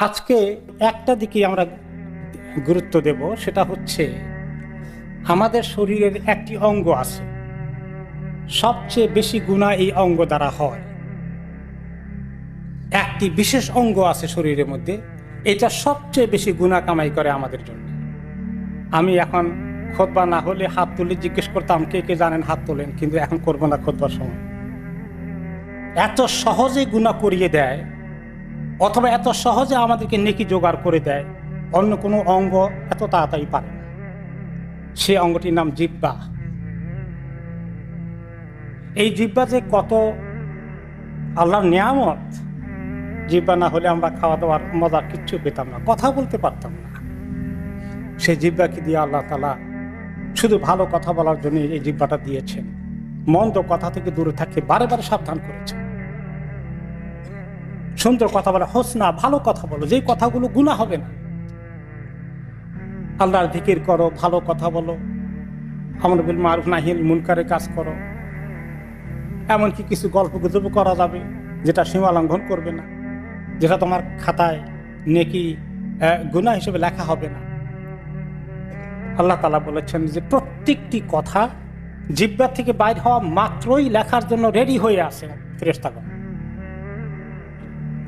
আজকে একটা দিকে আমরা গুরুত্ব দেব, সেটা হচ্ছে আমাদের শরীরের একটি অঙ্গ আছে, সবচেয়ে বেশি গুনাহ এই অঙ্গ দ্বারা হয়। একটি বিশেষ অঙ্গ আছে শরীরের মধ্যে, এটা সবচেয়ে বেশি গুনাহ কামাই করে আমাদের জন্য। আমি এখন খুতবা না হলে হাত তুলে জিজ্ঞেস করতাম কে কে জানেন, হাত তোলেন, কিন্তু এখন করবো না খুতবার সময়। এত সহজে গুনাহ করিয়ে দেয়, অথবা এত সহজে আমাদেরকে নেকি জোগাড় করে দেয়, অন্য কোনো অঙ্গ এত তাড়াতাড়ি পারে না। সে অঙ্গটির নাম জিহ্বা। এই জিহ্বা যে কত আল্লাহর নিয়ামত! জিহ্বা না হলে আমরা খাওয়া দাওয়ার মজা কিচ্ছু পেতাম না, কথা বলতে পারতাম না। সেই জিহ্বাকে দিয়ে আল্লাহ তাআলা শুধু ভালো কথা বলার জন্য এই জিহ্বাটা দিয়েছেন। মন্দ কথা থেকে দূরে থাকতে বারে বারে সাবধান করেছেন। সুন্দর কথা বলে, হোসনা, ভালো কথা বলো, যেই কথাগুলো গুনাহ হবে না। আল্লাহর জিকির করো, ভালো কথা বলো, আমর বিল মারুফ নাহি আনিল মুনকারের কাজ করো। এমনকি কিছু গল্প গুজব করা যাবে যেটা সীমা লঙ্ঘন করবে না, যেটা তোমার খাতায় নেকি গুনাহ হিসেবে লেখা হবে না। আল্লাহ তাআলা বলেছেন যে প্রত্যেকটি কথা জিহ্বা থেকে বাইর হওয়া মাত্রই লেখার জন্য রেডি হয়ে আছে ফেরেশতাগণ।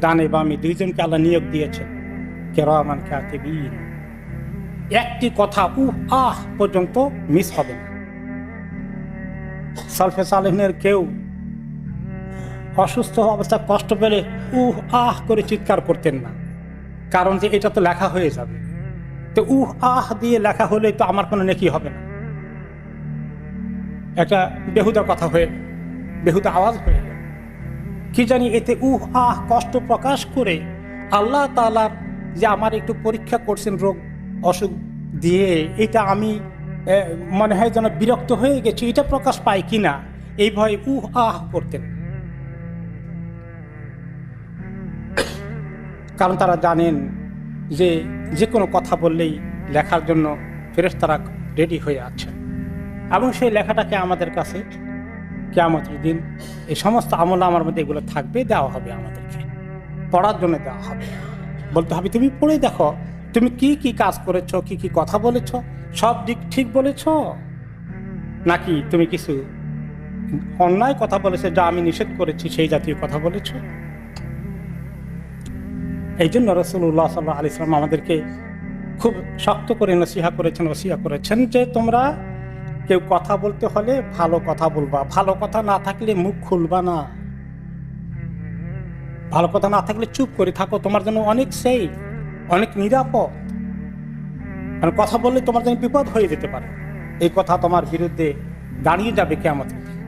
ডানে বামে দুইজনকে আল্লাহ নিয়োগ দিয়েছেন, কিরামান কাতিবিন। একটি কথা আহ পর্যন্ত মিস হবে না। সালফে সালেহিনের কেউ অসুস্থ অবস্থা কষ্ট পেলে আহ করে চিৎকার করতেন না, কারণ যে এটা তো লেখা হয়ে যাবে। তো আহ দিয়ে লেখা হলে তো আমার কোনো নেকি হবে না, একটা বেহুদা কথা হয়ে, বেহুদা আওয়াজ হয়ে গেল। কি জানি এতে আহ কষ্ট প্রকাশ করে আল্লাহ তাআলার যে আমার একটু পরীক্ষা করছেন রোগ অসুখ দিয়ে, এটা আমি মনে হয় যেন বিরক্ত হয়ে গেছি, এটা প্রকাশ পায় কিনা এই ভয়ে আহ করতেন। কারণ তারা জানেন যে যে কোনো কথা বললেই লেখার জন্য ফেরেশতারা রেডি হয়ে আছে, এবং সেই লেখাটাকে আমাদের কাছে কিয়ামতের দিন এই সমস্ত আমল আমার মধ্যে এগুলো থাকবে, দেওয়া হবে আমাদেরকে, পড়ার জন্য দেওয়া হবে। বলতে হবে তুমি পড়ে দেখো তুমি কি কি কাজ করেছো, কি কি কথা বলেছো, সব দিক ঠিক বলেছো, নাকি তুমি কিছু অন্যায় কথা বলেছো যা আমি নিষেধ করেছি, সেই জাতীয় কথা বলেছো। এই জন্য রাসূলুল্লাহ সাল্লাল্লাহু আলাইহি ওয়াসাল্লাম আমাদেরকে খুব শক্ত করে নসিহা করেছেন, ওসিয়া করেছেন যে তোমরা কেউ কথা বলতে হলে ভালো কথা বলবা, ভালো কথা না থাকলে মুখ খুলবা না, ভালো কথা না থাকলে চুপ করে থাকো, তোমার জন্য অনেক সেফ, অনেক নিরাপদ। কারণ কথা বললে তোমার জন্য বিপদ হয়ে যেতে পারে, এই কথা তোমার বিরুদ্ধে দাঁড়িয়ে যাবে কিয়ামতের দিন।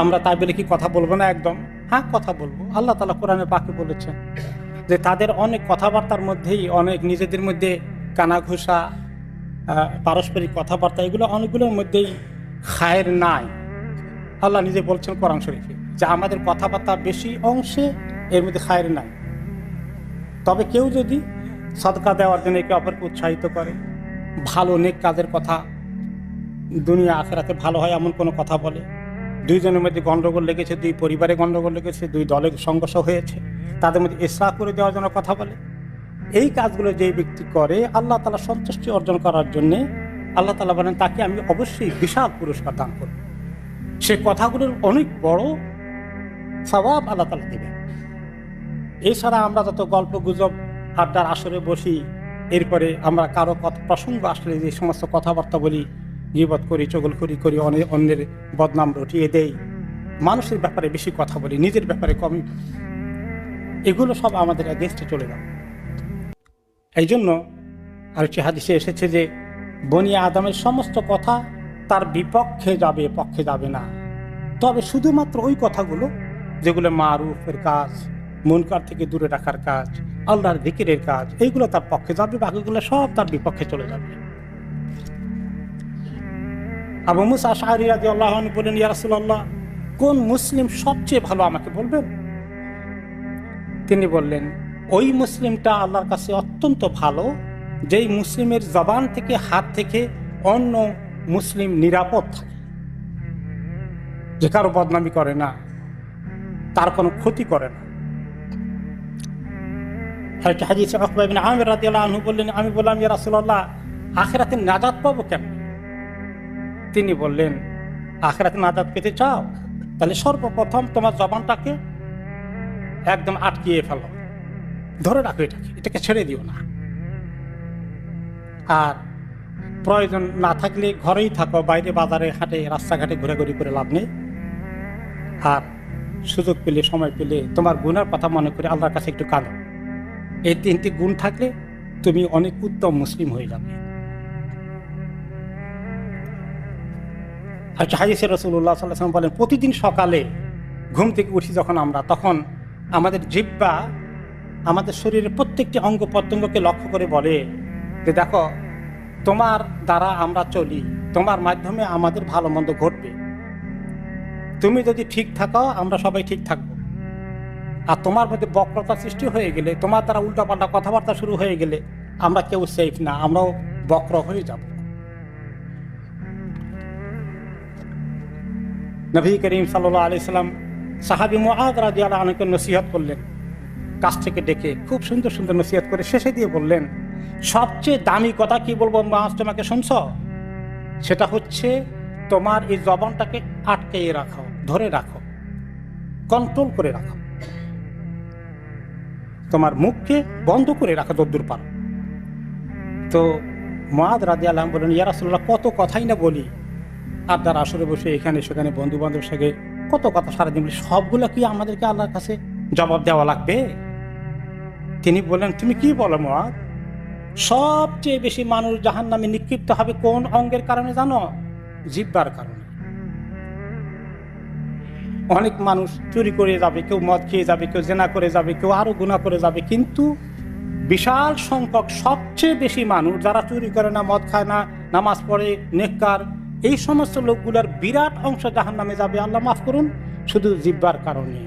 আমরা তাই বলে কি কথা বলবো না? একদম হ্যাঁ, কথা বলবো। আল্লাহ তাআলা কোরআনে পাকে বলেছেন যে তাদের অনেক কথাবার্তার মধ্যেই অনেক নিজেদের মধ্যে কানাঘুষা, পারস্পরিক কথাবার্তা, এগুলো অনেকগুলোর মধ্যেই খায়ের নাই। আল্লাহ নিজে বলছেন কোরআন শরীফে যে আমাদের কথাবার্তা বেশি অংশে এর মধ্যে খায়ের নাই। তবে কেউ যদি সদকা দেওয়ার জন্য একে অপরকে উৎসাহিত করে, ভালো নেক কাজের কথা, দুনিয়া আখিরাতে ভালো হয় এমন কোনো কথা বলে, দুইজনের মধ্যে গণ্ডগোল লেগেছে, দুই পরিবারে গণ্ডগোল লেগেছে, দুই দলের সংঘর্ষ হয়েছে, তাদের মধ্যে ইসলাহ করে দেওয়ার জন্য কথা বলে, এই কাজগুলো যেই ব্যক্তি করে আল্লাহ তাআলা সন্তুষ্টি অর্জন করার জন্যে আল্লাহ তাআলা বলেন তাকে আমি অবশ্যই বিশাল পুরস্কার দান করব। সে কথাগুলোর অনেক বড় সওয়াব আল্লাহ তাআলা দেবেন। এছাড়া আমরা যত গল্প গুজব আড্ডার আসরে বসি, এরপরে আমরা কারো প্রসঙ্গ আসলে যে সমস্ত কথাবার্তা বলি, গীবত করি, চগলখড়ি করি, অন্যের বদনাম রটিয়ে দেই, মানুষের ব্যাপারে বেশি কথা বলি, নিজের ব্যাপারে কম, এগুলো সব আমাদের এগেনস্টে চলে যাবে। এই জন্য আরেকটি হাদিসে এসেছে যে বনি আদমের সমস্ত কথা তার বিপক্ষে যাবে, পক্ষে যাবে না, তবে শুধুমাত্র ওই কথাগুলো যেগুলো মারুফের কাজ, মুনকার থেকে দূরে রাখার কাজ, আল্লাহর জিকিরের কাজ, এইগুলো তার পক্ষে যাবে, বাকিগুলো সব তার বিপক্ষে চলে যাবে। আবু মুসা আশআরী রাদিয়াল্লাহু আনহু বলেন, ইয়া রাসূলুল্লাহ, কোন মুসলিম সবচেয়ে ভালো আমাকে বলবেন? তিনি বললেন, ওই মুসলিমটা আল্লাহর কাছে অত্যন্ত ভালো যেই মুসলিমের জবান থেকে, হাত থেকে অন্য মুসলিম নিরাপদ থাকে, যে কারো বদনামি করে না, তার কোনো ক্ষতি করে না। একটা হাদিসে উকবা ইবনে আমির রাদিয়াল্লাহু আনহু বললেন, আমি বললাম ইয়া রাসূলুল্লাহ, আখিরাতে নাজাত পাবো কেমন? তিনি বললেন, আখিরাতে নাজাত পেতে চাও তাহলে সর্বপ্রথম তোমার জবানটাকে একদম আটকিয়ে ফেলো, ধরে রাখো, এটাকে ছেড়ে দিও না। আর প্রয়োজন না থাকলে ঘরেই থাকো, বাইরে বাজারে হাটে রাস্তাঘাটে ঘোরাঘুরি করে লাভ নেই। আর সুযোগ পেলে, সময় পেলে তোমার গুনার কথা মনে করে আল্লাহর কাছে একটু কাঁদো। এই 3টি গুণ থাকলে তুমি অনেক উত্তম মুসলিম হয়ে যাবে। আচ্ছা, হাদিসে রাসূলুল্লাহ সাল্লাল্লাহু আলাইহি ওয়াসাল্লাম বলেন, প্রতিদিন সকালে ঘুম থেকে উঠি যখন আমরা, তখন আমাদের জিহ্বা আমাদের শরীরের প্রত্যেকটি অঙ্গ প্রত্যঙ্গকে লক্ষ্য করে বলে যে দেখো, তোমার দ্বারা আমরা চলি, তোমার মাধ্যমে আমাদের ভালো মন্দ ঘটবে। তুমি যদি ঠিক থাকো আমরা সবাই ঠিক থাকবো। আর তোমার মধ্যে বক্রতা সৃষ্টি হয়ে গেলে, তোমার দ্বারা উল্টাপাল্টা কথাবার্তা শুরু হয়ে গেলে আমরা কেউ সেফ না, আমরাও বক্র হয়ে যাব। নবী করিম সাল্লাল্লাহু আলাইহি সাল্লাম সাহাবী মুআয রাদিয়াল্লাহু আনহুকে নসিহত করলেন, কাছ থেকে ডেকে খুব সুন্দর সুন্দর নসিহত করে শেষে দিয়ে বললেন, সবচেয়ে দামি কথা কি বলবো মুআয, তোমাকে শুনছ? সেটা হচ্ছে তোমার এই জবানটাকে আটকে রাখো, ধরে রাখো, কন্ট্রোল করে রাখো, তোমার মুখকে বন্ধ করে রাখো যতদূর পারো। তো মুআয রাদিয়াল্লাহু আনহু বলেন, ইয়া রাসূলুল্লাহ, কত কথাই না বলি, আপনার আসরে বসে এখানে সেখানে বন্ধু বান্ধবের সঙ্গে কত কথা সারাদিন বলি, সবগুলো কি আমাদেরকে আল্লাহর কাছে জবাব দেওয়া লাগবে? তিনি বললেন, তুমি কি বলো মুআয? সবচেয়ে বেশি মানুষ জাহান্নামে নিক্ষিপ্ত হবে কোন অঙ্গের কারণে জানো? জিহ্বার কারণে। অনেক মানুষ চুরি করে যাবে, কেউ মদ খেয়ে যাবে, কেউ জেনা করে যাবে, কেউ আরো গুনাহ করে যাবে, কিন্তু বিশাল সংখ্যক সবচেয়ে বেশি মানুষ যারা চুরি করে না, মদ খায় না, নামাজ পড়ে, নেককার, এই সমস্ত লোকগুলোর বিরাট অংশ জাহান্নামে যাবে, আল্লাহ মাফ করুন, শুধু জিহ্বার কারণে।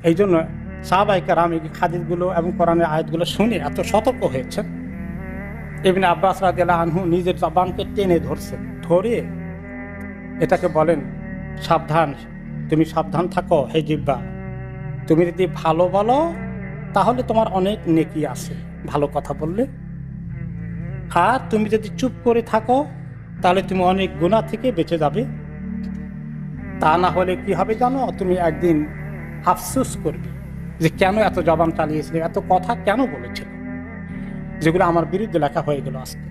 এই জন্য সাহাবায়ে কেরাম এই হাদিসগুলো এবং কোরআনের আয়াতগুলো শুনে এত সতর্ক হয়েছেন। ইবনে আব্বাস রাদিয়াল্লাহু আনহু নিজের জবানকে টেনে ধরছেন, ধরে এটাকে বলেন, সাবধান, তুমি সাবধান থাকো হে জিহ্বা, তুমি যদি ভালো বলো তাহলে তোমার অনেক নেকি আছে ভালো কথা বললে, আর তুমি যদি চুপ করে থাকো তাহলে তুমি অনেক গুনাহ থেকে বেঁচে যাবে। তা না হলে কি হবে জানো? তুমি একদিন আফসোস করবে যে কেন এত জবান চালিয়েছিল, এত কথা কেন বলেছিল, যেগুলো আমার বিরুদ্ধে লেখা হয়ে গেল আজকে।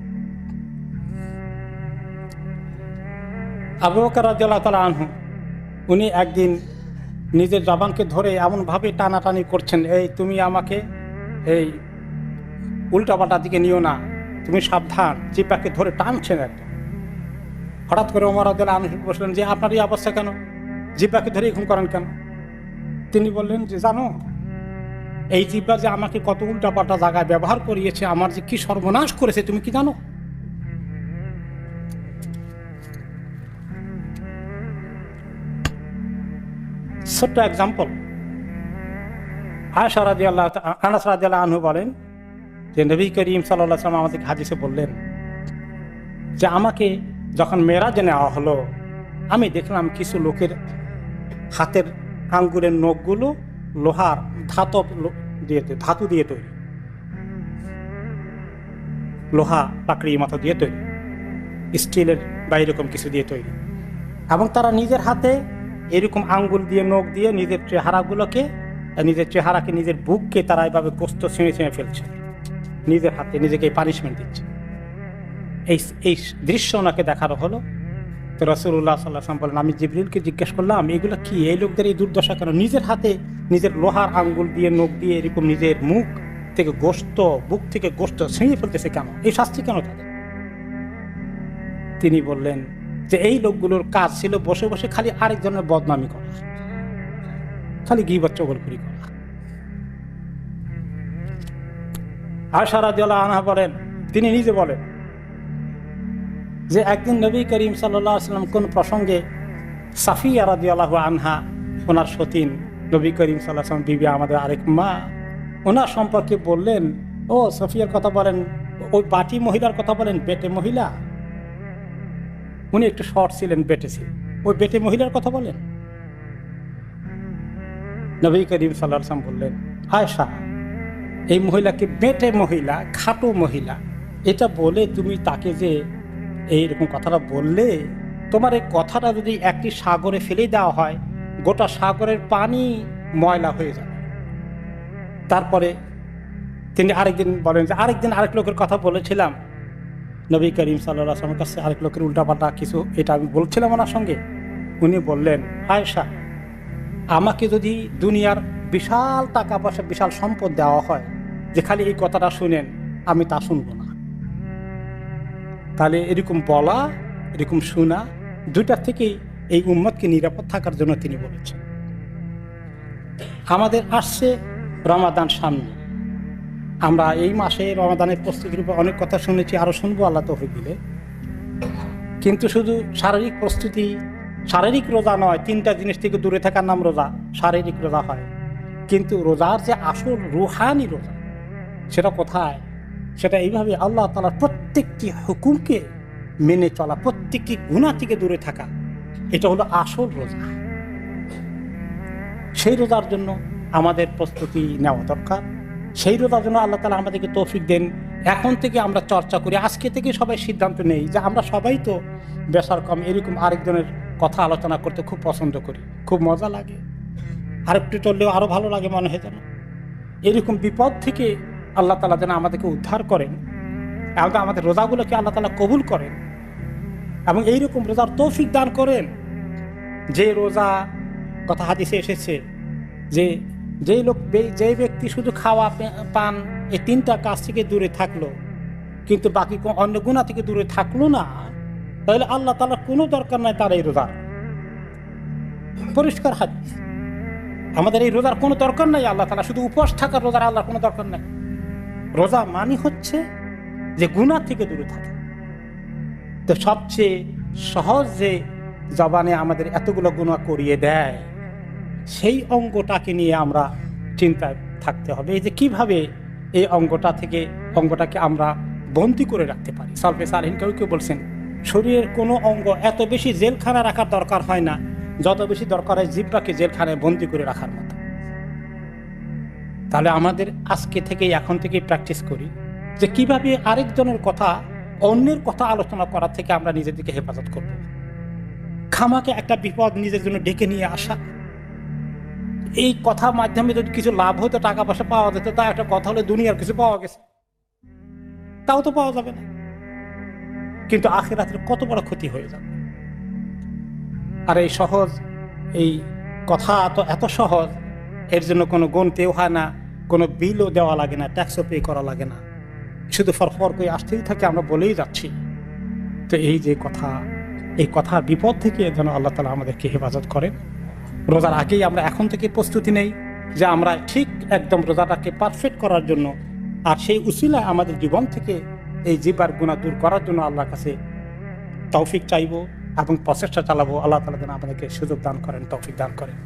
আবু বকর রাদিয়াল্লাহু তাআলা আনহু, উনি একদিন নিজের জবানকে ধরে এমনভাবে টানাটানি করছেন, এই তুমি আমাকে এই উল্টাপাল্টা দিকে নিও না, তুমি সাবধান, জিহ্বাকে ধরে টানছেন একদম। হঠাৎ করে ওমর রাদিয়াল্লাহু আনহু বললেন যে আপনার এই অবস্থা কেন, জিহ্বাকে ধরে এরকম করেন কেন? তিনি বললেন যে জানো, এই জিহ্বা যে আমাকে কত উল্টাপাল্টা জায়গায় ব্যবহার করিয়েছে, আমার যে কি সর্বনাশ করেছে তুমি কি জানো? ছোট্ট এক্সাম্পল, আয়েশা রাদিয়াল্লাহু আনাস রাদিয়াল্লাহু আনহু বলেন যে নবী করিম সাল্লাল্লাহু আলাইহি ওয়াসাল্লাম আমাদের হাদিসে বললেন যে আমাকে যখন মেরাজে নেওয়া হলো, আমি দেখলাম কিছু লোকের হাতের আঙ্গুলের নখগুলো লোহার ধাতু দিয়ে তৈরি, লোহা পাকড়ি মতো দিয়ে তৈরি, স্টিলের বা এরকম কিছু দিয়ে তৈরি, এবং তারা নিজের হাতে এরকম আঙ্গুল দিয়ে, নখ দিয়ে নিজের চেহারাকে, নিজের বুককে তারা এভাবে গোস্ত ছিঁড়ে ছিঁড়ে ফেলছে, নিজের হাতে নিজেকে পানিশমেন্ট দিচ্ছে। এই দৃশ্য ওনাকে দেখানো হলো। তো রাসূলুল্লাহ সাল্লাল্লাহু আলাইহি ওয়াসাল্লাম বলেন, আমি জিবরিলকে জিজ্ঞেস করলাম, এগুলো কি, এই লোকদের এই দুর্দশা কেন? নিজের হাতে নিজের লোহার আঙ্গুল দিয়ে, নখ দিয়ে এরকম নিজের মুখ থেকে গোস্ত, বুক থেকে গোস্ত ছিঁড়ে ফেলতেছে কেন? এই শাস্তি কেন তাদের? তিনি বললেন যে এই লোকগুলোর কাজ ছিল বসে বসে খালি আরেকজনের বদনামি করা, খালি গীবত চগলখড়ি করা। আয়েশা রাদিয়াল্লাহু আনহা বলেন, তিনি নিজে বলেন যে একদিন নবী করিম সাল্লাল্লাহু আলাইহি ওয়াসাল্লাম কোন প্রসঙ্গে সাফিয়া রাদিয়াল্লাহু আনহা, ওনার সতীন, নবী করিম সাল্লাল্লাহু আলাইহি ওয়াসাল্লাম বিবি, আমাদের আরেক মা, ওনার সম্পর্কে বললেন, ও সাফিয়ার কথা বলেন, ওই বাটি মহিলার কথা বলেন, বেটে মহিলা, উনি একটু শর্ট ছিলেন, বেটে ছিলেন, ওই বেটে মহিলার কথা বলেন। নবী করিম সাল্লাল্লাহু আলাইহি ওয়াসাল্লাম বললেন, আয়েশা, এই মহিলাকে বেটে মহিলা, খাটো মহিলা, এটা বলে তুমি তাকে যে এইরকম কথাটা বললে, তোমার এই কথাটা যদি একটি সাগরে ফেলে দেওয়া হয়, গোটা সাগরের পানি ময়লা হয়ে যাবে। তারপরে তিনি আরেকদিন বলেন যে আরেকদিন আরেক লোকের কথা বলেছিলাম নবী করিম সাল্লাল্লাহু আলাইহি ওয়াসাল্লামের কাছে, আরেক লোকের উল্টাপাল্টা কিছু এটা আমি বলছিলাম ওনার সঙ্গে। উনি বললেন, আয়েশা, আমাকে যদি দুনিয়ার বিশাল টাকা পয়সা, বিশাল সম্পদ দেওয়া হয়, যে খালি এই কথাটা শুনেন, আমি তা শুনবো না। তাহলে এরকম বলা, এরকম শোনা, দুইটার থেকেই এই উম্মতকে নিরাপদ থাকার জন্য তিনি বলেছেন। আমাদের আসছে রমাদান সামনে, আমরা এই মাসে রমাদানের প্রস্তুতির উপর অনেক কথা শুনেছি, আরও শুনবো আল্লাহ তৌফিক দিলে। কিন্তু শুধু শারীরিক প্রস্তুতি, শারীরিক রোজা নয়, তিনটা জিনিস থেকে দূরে থাকার নাম রোজা, শারীরিক রোজা হয়। কিন্তু রোজার যে আসল রুহানি রোজা, সেটা কোথায়? সেটা এইভাবে আল্লাহ তাআলার প্রত্যেকটি হুকুমকে মেনে চলা, প্রত্যেকটি গুনাহ থেকে দূরে থাকা, এটা হলো আসল রোজা। সেই রোজার জন্য আমাদের প্রস্তুতি নেওয়া দরকার। সেই রোজার জন্য আল্লাহ তাআলা আমাদেরকে তৌফিক দেন। এখন থেকে আমরা চর্চা করি, আজকে থেকে সবাই সিদ্ধান্ত নেই যে আমরা সবাই তো বেশার কম এরকম আরেকজনের কথা আলোচনা করতে খুব পছন্দ করি, খুব মজা লাগে, আরেকটু চললেও আরও ভালো লাগে মনে হয় যেন। এরকম বিপদ থেকে আল্লাহ তাআলা যেন আমাদেরকে উদ্ধার করেন, এবং আমাদের রোজাগুলোকে আল্লাহ তাআলা কবুল করেন, এবং এইরকম রোজার তৌফিক দান করেন যে রোজা, কথা হাদিসে এসেছে যে যে ব্যক্তি শুধু খাওয়া পান এই তিনটা কাজ থেকে দূরে থাকলো, কিন্তু বাকি অন্য গুনাহ থেকে দূরে থাকলো না, তাহলে আল্লাহ তাআলার কোনো দরকার নাই তার এই রোজার। পরিষ্কার হাদিস। আমাদের এই রোজার কোনো দরকার নাই, আল্লাহ তাআলা শুধু উপবাস থাকার রোজার আল্লাহর কোনো দরকার নাই। রোজা মানে হচ্ছে যে গুনাহ থেকে দূরে থাকে। তো সবচেয়ে সহজ যে জবানে আমাদের এতগুলো গুনাহ করিয়ে দেয়, সেই অঙ্গটাকে নিয়ে আমরা চিন্তায় থাকতে হবে, এই যে কিভাবে এই অঙ্গটাকে আমরা বন্দী করে রাখতে পারি। সালফে সালেহিন কেউ বলছেন, শরীরের কোনো অঙ্গ এত বেশি জেলখানা রাখার দরকার হয় না, যত বেশি দরকার হয় জিহ্বাকে জেলখানায় বন্দী করে রাখার মতো। তাহলে আমাদের আজকে থেকেই, এখন থেকেই প্র্যাকটিস করি যে কিভাবে আরেকজনের কথা, অন্যের কথা আলোচনা করার থেকে আমরা নিজেদেরকে হেফাজত করব। খামাকে একটা বিপদ নিজের জন্য ডেকে নিয়ে আসা, এই কথার মাধ্যমে যদি কিছু লাভ হতো, টাকা পয়সা পাওয়া যেত, তা একটা কথা হলে দুনিয়ার কিছু পাওয়া গেছে, তাও তো পাওয়া যাবে না, কিন্তু আখিরাতের কত বড় ক্ষতি হয়ে যাবে। আর এই সহজ, এই কথা তো এত সহজ, এর জন্য কোনো গুনতেও হয় না, কোনো বিলও দেওয়া লাগে না, ট্যাক্সও পে করা লাগে না, শুধু ফরফর করে আসতেই থাকে, আমরা বলেই যাচ্ছি। তো এই যে কথা, এই কথার বিপদ থেকে যেন আল্লাহ তাআলা আমাদেরকে হেফাজত করেন। রোজার আগেই আমরা এখন থেকে প্রস্তুতি নেই যে আমরা ঠিক একদম রোজাটাকে পারফেক্ট করার জন্য, আর সেই উসিলায় আমাদের জীবন থেকে এই জিহ্বার গুনাহ দূর করার জন্য আল্লাহর কাছে তৌফিক চাইবো এবং প্রচেষ্টা চালাবো। আল্লাহ তাআলা যেন আমাদেরকে সুযোগ দান করেন, তৌফিক দান করেন।